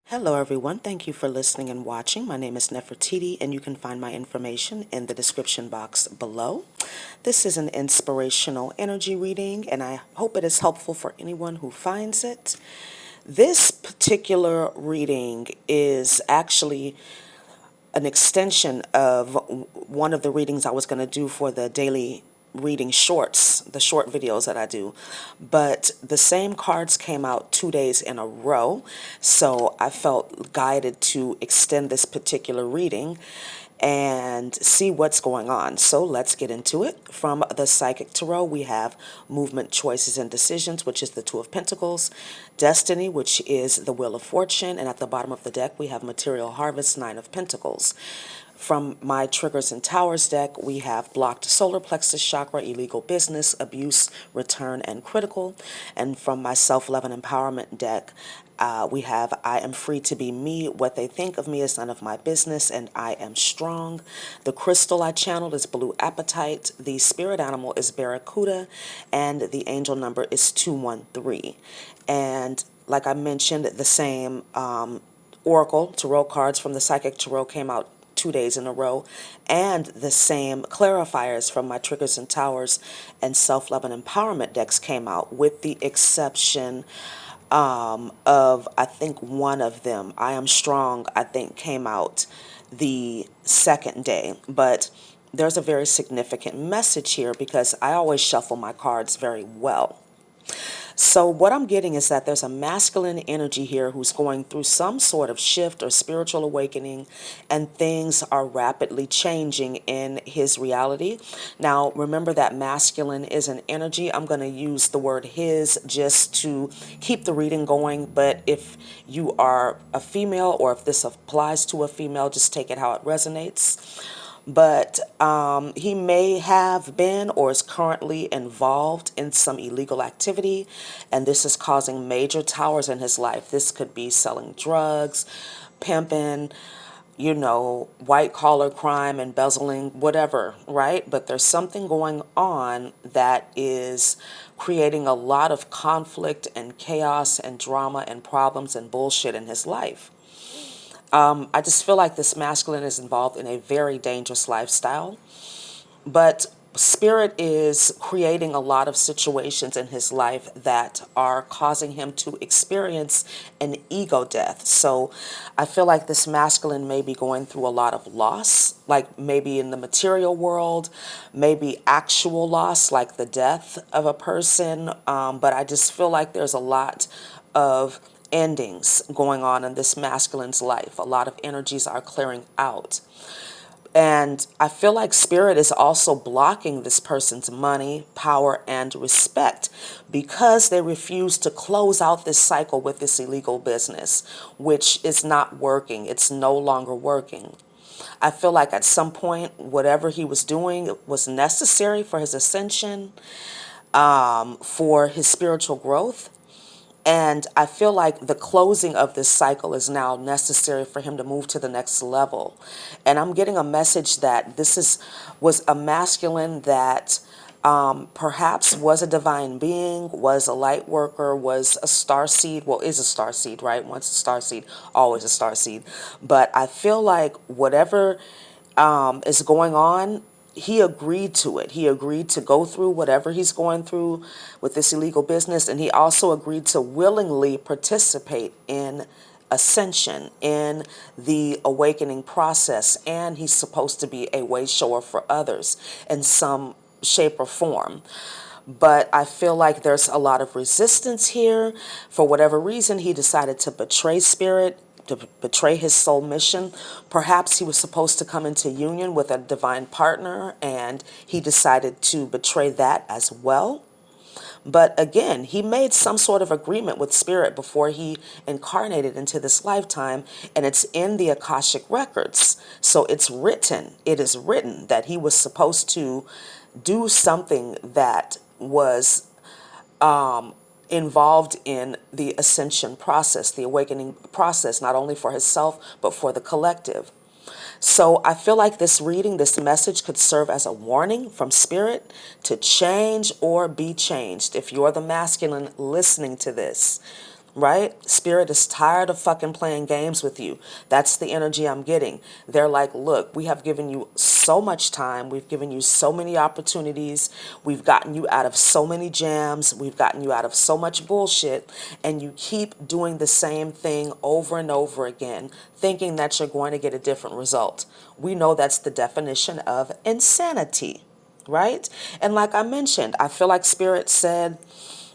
Hello everyone, thank you for listening and watching. My name is Nefertiti and you can find my information in the description box below. This is an inspirational energy reading and I hope it is helpful for anyone who finds it. This particular reading is actually an extension of one of the readings I was going to do for the daily reading shorts, the short videos that I do. But the same cards came out 2 days in a row, so I felt guided to extend this particular reading and see what's going on. So let's get into it. From the Psychic Tarot, we have Movement, Choices, and Decisions, which is the Two of Pentacles, Destiny, which is the Wheel of Fortune, and at the bottom of the deck, we have Material Harvest, Nine of Pentacles. From my Triggers and Towers deck, we have Blocked Solar Plexus Chakra, Illegal Business, Abuse, Return, and Critical. And from my Self-Love and Empowerment deck, we have I Am Free to Be Me, What They Think of Me is None of My Business, and I Am Strong. The crystal I channeled is Blue Apatite. The spirit animal is Barracuda, and the angel number is 213. And like I mentioned, the same Oracle Tarot cards from the Psychic Tarot came out 2 days in a row, and the same clarifiers from my Triggers and Towers and Self-Love and Empowerment decks came out, with the exception of, I think, one of them. I Am Strong, I think, came out the second day, but there's a very significant message here because I always shuffle my cards very well. So what I'm getting is that there's a masculine energy here who's going through some sort of shift or spiritual awakening, and things are rapidly changing in his reality. Now, remember that masculine is an energy. I'm going to use the word his just to keep the reading going, but if you are a female or if this applies to a female, just take it how it resonates. But he may have been or is currently involved in some illegal activity, and this is causing major towers in his life. This could be selling drugs, pimping, you know, white collar crime, embezzling, whatever, right? But there's something going on that is creating a lot of conflict and chaos and drama and problems and bullshit in his life. I just feel like this masculine is involved in a very dangerous lifestyle, but Spirit is creating a lot of situations in his life that are causing him to experience an ego death. So I feel like this masculine may be going through a lot of loss, like maybe in the material world, maybe actual loss, like the death of a person. But I just feel like there's a lot of endings going on in this masculine's life. A lot of energies are clearing out. And I feel like Spirit is also blocking this person's money, power, and respect because they refuse to close out this cycle with this illegal business, which is not working. It's no longer working. I feel like at some point, whatever he was doing was necessary for his ascension, for his spiritual growth. And I feel like the closing of this cycle is now necessary for him to move to the next level. And I'm getting a message that was a masculine that perhaps was a divine being, was a light worker, was a star seed. Well, is a star seed, right? Once a star seed, always a star seed. But I feel like whatever is going on, he agreed to it. He agreed to go through whatever he's going through with this illegal business, and he also agreed to willingly participate in ascension, in the awakening process, and he's supposed to be a way shower for others in some shape or form. But I feel like there's a lot of resistance here. For whatever reason, he decided to betray Spirit, to betray his soul mission. Perhaps he was supposed to come into union with a divine partner, and he decided to betray that as well. But again, he made some sort of agreement with Spirit before he incarnated into this lifetime, and it's in the Akashic records. So it's written, it is written that he was supposed to do something that was involved in the ascension process, the awakening process, not only for himself, but for the collective. So I feel like this reading, this message could serve as a warning from Spirit to change or be changed. If you're the masculine listening to this, right? Spirit is tired of fucking playing games with you. That's the energy I'm getting. They're like, look, we have given you so much time. We've given you so many opportunities. We've gotten you out of so many jams. We've gotten you out of so much bullshit. And you keep doing the same thing over and over again, thinking that you're going to get a different result. We know that's the definition of insanity, right? And like I mentioned, I feel like Spirit said,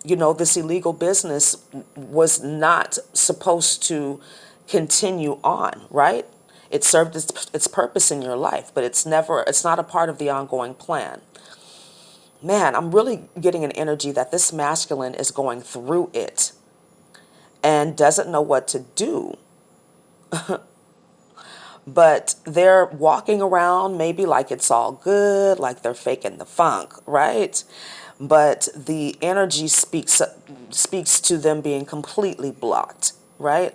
this illegal business was not supposed to continue on, right? It served its purpose in your life, but it's not a part of the ongoing plan. Man, I'm really getting an energy that this masculine is going through it and doesn't know what to do. But they're walking around maybe like it's all good, like they're faking the funk, right? But the energy speaks to them being completely blocked, right?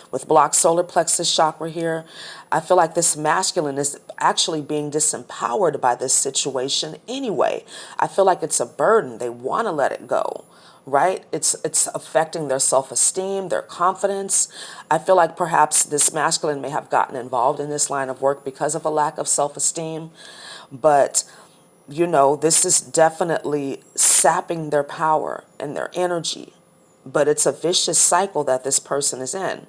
With blocked solar plexus chakra here, I feel like this masculine is actually being disempowered by this situation anyway. I feel like it's a burden. They want to let it go, right? It's affecting their self-esteem, their confidence. I feel like perhaps this masculine may have gotten involved in this line of work because of a lack of self-esteem, but this is definitely sapping their power and their energy. But it's a vicious cycle that this person is in.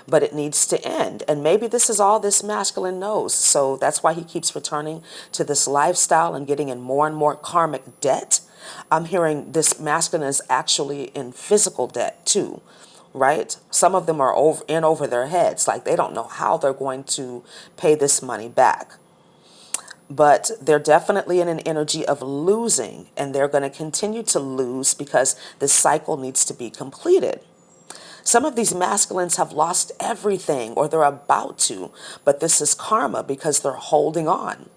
But it needs to end. And maybe this is all this masculine knows. So that's why he keeps returning to this lifestyle and getting in more and more karmic debt. I'm hearing this masculine is actually in physical debt too, right? Some of them are over their heads. Like they don't know how they're going to pay this money back. But they're definitely in an energy of losing, and they're going to continue to lose because this cycle needs to be completed. Some of these masculines have lost everything, or they're about to, but this is karma because they're holding on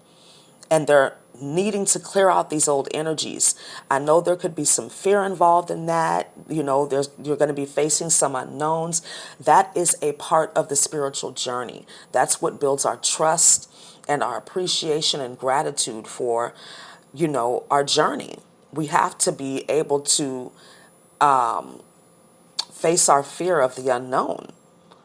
and they're needing to clear out these old energies. I know there could be some fear involved in that. You're going to be facing some unknowns. That is a part of the spiritual journey. That's what builds our trust and our appreciation and gratitude for, our journey. We have to be able to face our fear of the unknown.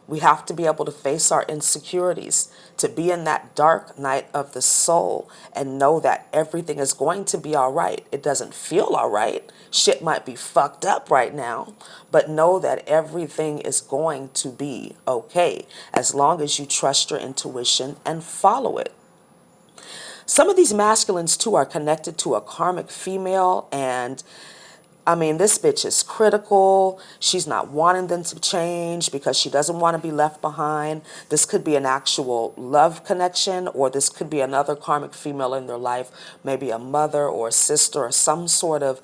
We have to be able to face our insecurities, to be in that dark night of the soul and know that everything is going to be all right. It doesn't feel all right. Shit might be fucked up right now, but know that everything is going to be okay as long as you trust your intuition and follow it. Some of these masculines too are connected to a karmic female, and this bitch is critical. She's not wanting them to change because she doesn't want to be left behind. This could be an actual love connection, or this could be another karmic female in their life, maybe a mother or a sister or some sort of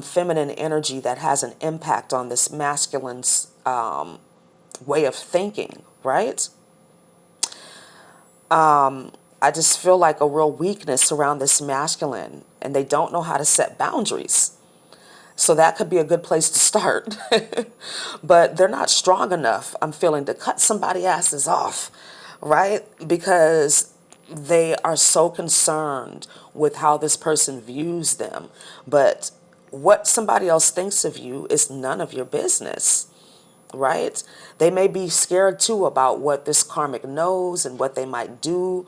feminine energy that has an impact on this masculine's way of thinking, right? I just feel like a real weakness around this masculine, and they don't know how to set boundaries. So that could be a good place to start. But they're not strong enough, I'm feeling, to cut somebody's asses off, right? Because they are so concerned with how this person views them. But what somebody else thinks of you is none of your business, right? They may be scared too about what this karmic knows and what they might do,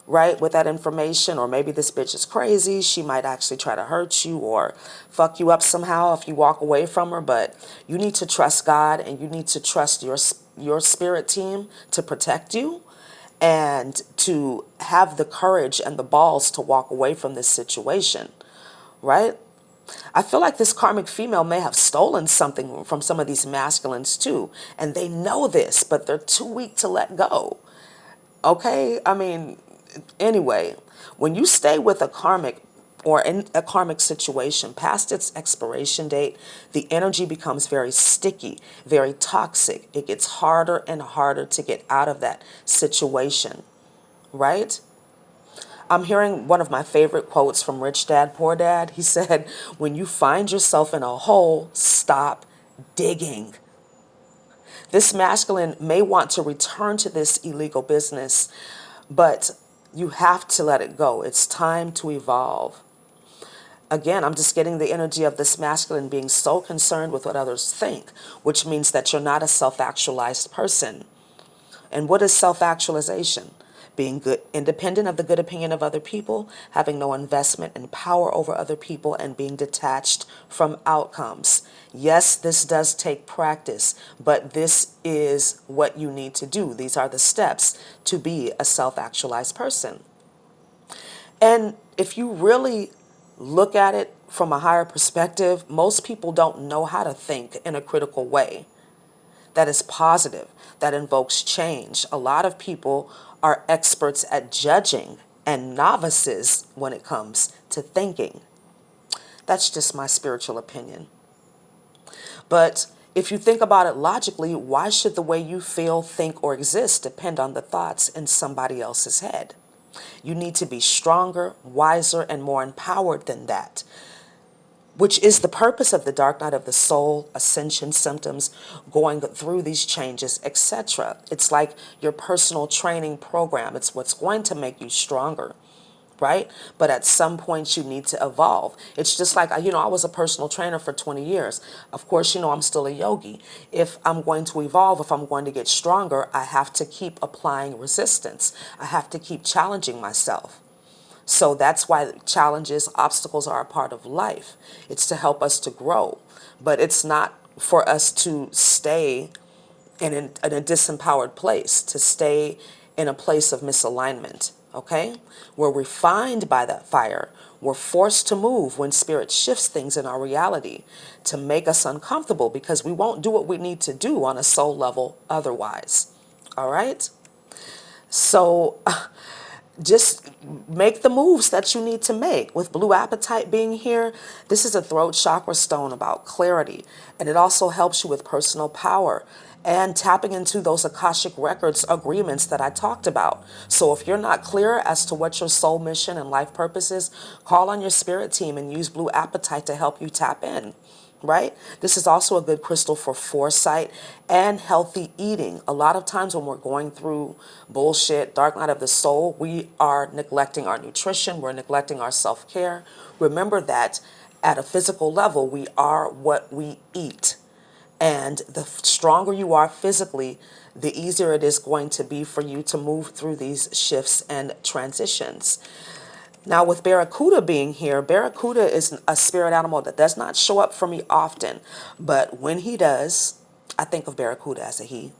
right, with that information. Or maybe this bitch is crazy. She might actually try to hurt you or fuck you up somehow if you walk away from her. But you need to trust God, and you need to trust your spirit team to protect you and to have the courage and the balls to walk away from this situation, right? I feel like this karmic female may have stolen something from some of these masculines too, and they know this, but they're too weak to let go. Okay? Anyway, when you stay with a karmic or in a karmic situation past its expiration date, the energy becomes very sticky, very toxic. It gets harder and harder to get out of that situation, right? I'm hearing one of my favorite quotes from Rich Dad, Poor Dad. He said, when you find yourself in a hole, stop digging. This masculine may want to return to this illegal business, but you have to let it go. It's time to evolve. Again, I'm just getting the energy of this masculine being so concerned with what others think, which means that you're not a self-actualized person. And what is self-actualization? Being good, independent of the good opinion of other people, having no investment and power over other people, and being detached from outcomes. Yes, this does take practice, but this is what you need to do. These are the steps to be a self-actualized person. And if you really look at it from a higher perspective, most people don't know how to think in a critical way that is positive, that invokes change. A lot of people are experts at judging and novices when it comes to thinking. That's just my spiritual opinion. But if you think about it logically, why should the way you feel, think, or exist depend on the thoughts in somebody else's head? You need to be stronger, wiser, and more empowered than that, which is the purpose of the dark night of the soul, ascension symptoms, going through these changes, etc. It's like your personal training program. It's what's going to make you stronger, right? But at some point you need to evolve. It's just like, I was a personal trainer for 20 years. Of course, I'm still a yogi. If I'm going to evolve, if I'm going to get stronger, I have to keep applying resistance. I have to keep challenging myself. So that's why challenges, obstacles are a part of life. It's to help us to grow, but it's not for us to stay in a disempowered place, to stay in a place of misalignment, okay? We're refined by that fire. We're forced to move when spirit shifts things in our reality to make us uncomfortable, because we won't do what we need to do on a soul level otherwise, all right? So just make the moves that you need to make. With blue apatite being here, this is a throat chakra stone about clarity, and it also helps you with personal power and tapping into those Akashic records agreements that I talked about. So if you're not clear as to what your soul mission and life purpose is, call on your spirit team and use blue apatite to help you tap in. Right? This is also a good crystal for foresight and healthy eating. A lot of times when we're going through bullshit, dark night of the soul, we are neglecting our nutrition. We're neglecting our self-care. Remember that at a physical level, we are what we eat. And the stronger you are physically, the easier it is going to be for you to move through these shifts and transitions. Now, with Barracuda being here, Barracuda is a spirit animal that does not show up for me often, but when he does, I think of Barracuda as a he.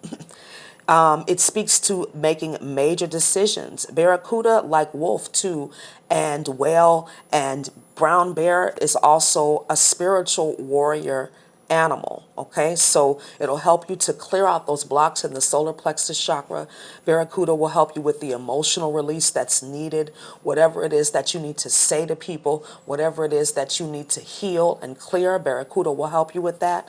It speaks to making major decisions. Barracuda, like wolf too, and whale and brown bear, is also a spiritual warrior animal. Okay, so it'll help you to clear out those blocks in the solar plexus chakra. Barracuda will help you with the emotional release that's needed, whatever it is that you need to say to people, whatever it is that you need to heal and clear. Barracuda will help you with that.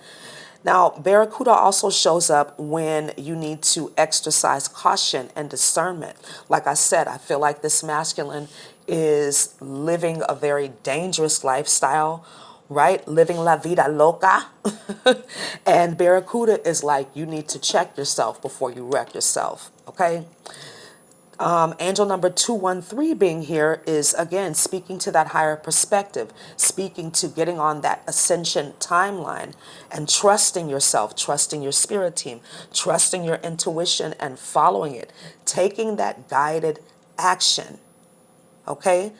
Now, Barracuda also shows up when you need to exercise caution and discernment. Like I said, I feel like this masculine is living a very dangerous lifestyle, right? Living la vida loca. And Barracuda is like, you need to check yourself before you wreck yourself, okay? Angel number 213 being here is, again, speaking to that higher perspective, speaking to getting on that ascension timeline and trusting yourself, trusting your spirit team, trusting your intuition and following it, taking that guided action, okay?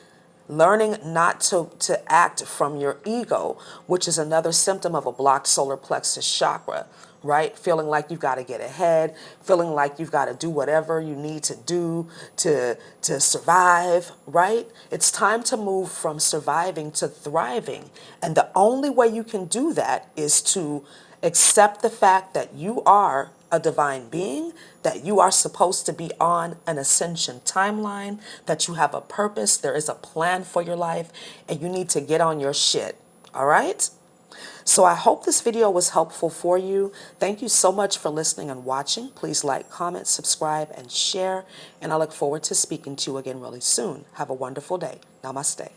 Learning not to act from your ego, which is another symptom of a blocked solar plexus chakra, right? Feeling like you've got to get ahead, feeling like you've got to do whatever you need to do to survive, right? It's time to move from surviving to thriving. And the only way you can do that is to accept the fact that you are a divine being, that you are supposed to be on an ascension timeline, that you have a purpose, there is a plan for your life, and you need to get on your shit, all right? So I hope this video was helpful for you. Thank you so much for listening and watching. Please like, comment, subscribe, and share, and I look forward to speaking to you again really soon. Have a wonderful day. Namaste.